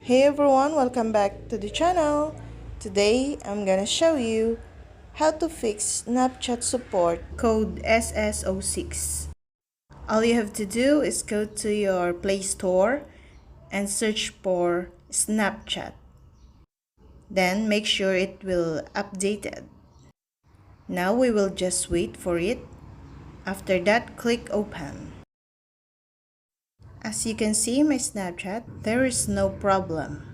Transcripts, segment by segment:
Hey everyone, welcome back to the channel. Today I'm gonna show you how to fix Snapchat support code SS06. All you have to do is go to your Play Store and search for Snapchat. Then make sure it will updated. Now we will just wait for it. After that, click open. As you can see my Snapchat, there is no problem.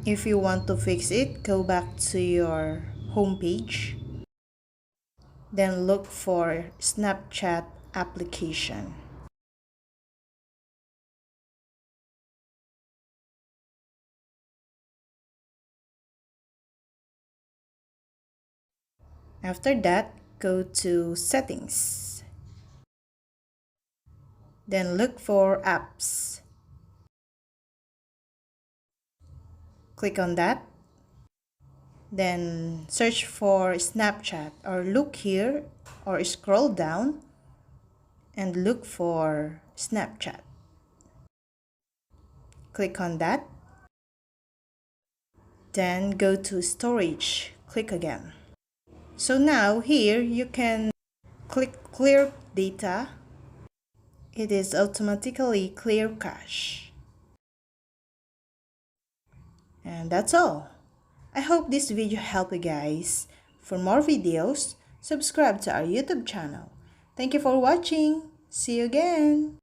If you want to fix it, go back to your home page. Then look for Snapchat application. After that, go to settings. Then look for apps. Click on that. Then search for Snapchat or look here or scroll down and look for Snapchat. Click on that. Then go to storage. Click again. So now here you can click clear data. It is automatically clear cache. And that's all. I hope this video helped you guys. For more videos, subscribe to our YouTube channel. Thank you for watching. See you again.